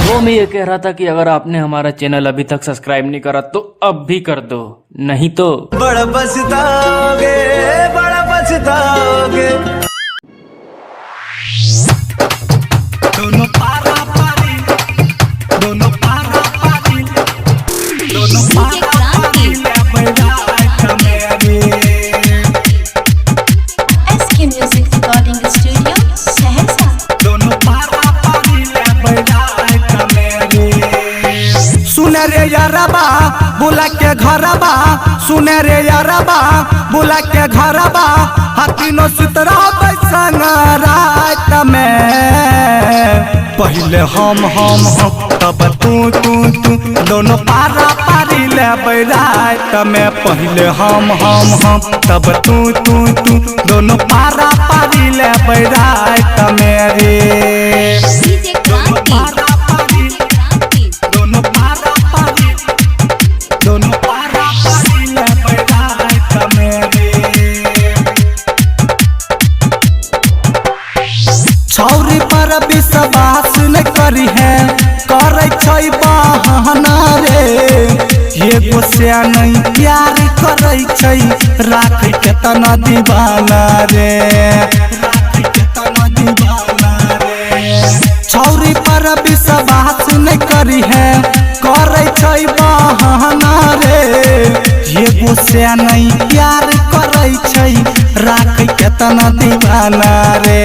वो मैं ये कह रहा था कि अगर आपने हमारा चैनल अभी तक सब्सक्राइब नहीं करा तो अब भी कर दो, नहीं तो बड़ा पछताओगे, बड़ा पछताओगे। दोनों पारा पारी, दोनों पारा पारी, दोनों पारा पारी SK Music Recording Studio, Saharsa. दोनों पारा पारी सुने रे यारबा बुला के घरबा, सुने रे यारबा बुला के घरबा, हाथीनो सितरा बैसंग रात में। पहले हम तब तू दोनों पारा पारी ले रात में। पहले हम तब तू दोनों पारा पारी ले रात में रे। DJ क्रांति, दोनों पारा पारी, दोनों पारा पारी ले रात में रे। छौरी पर विश्वास न करी है, करे छै बहाना रे। एगो से नहीं प्यार करे छै, राख के तना दीवाना रे, राख के तना दीवाना रे। छौरी पर विश्वास न करी है, करे छै बहाना रे। एगो से नहीं प्यार करे छै, राख के तना दीवाना रे।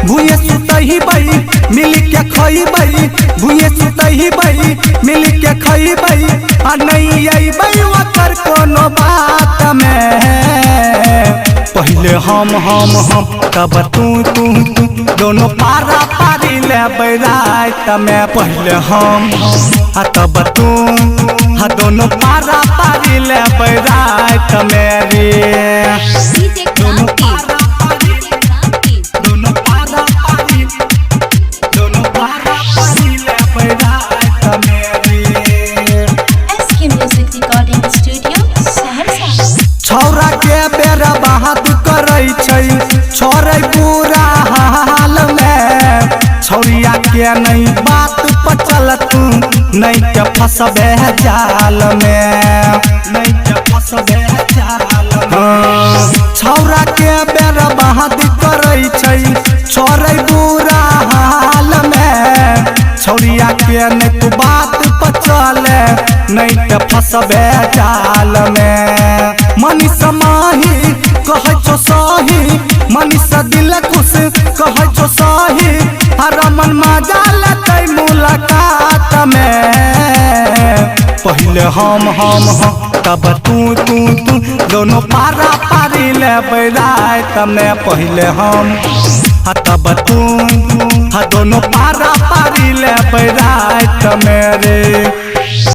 भूये सुतही बई मिल के खइबई, भूये सुतही बई मिल के खइबई, आ नहीं अइबई ओकर कोनो बात में। पहले हम तब तू दोनों पारा पारी ले रात में। पहले हम तब तू दोनों पारा पारी ले रात में रे। DJ क्रांति, दोनों पारा पारी, दोनों पारा पारी ले रात में रे। SK Music Recording Studio, Saharsa. छौरा के बेरा बात करे छै, छोरे पूरा हाल में। छौरिया के नहीं बात पचल तू, नहीं के फसबे जाल में, नहीं के फसबे जाल में। छौरा के बेरा बात करे छै, छोरे पूरा हाल में। छौरिया के नहीं तू बात पचल, नहीं के फसबे जाल में। मनीष माही कहे छो सही, मनीष दिल खुश कहे छो सही, रमन मजा लेते मुलाकात में। पहले हम तब तू दोनों पारा पारी ले रात में। पहले हम तब तू दोनों पारा पारी ले रात में रे।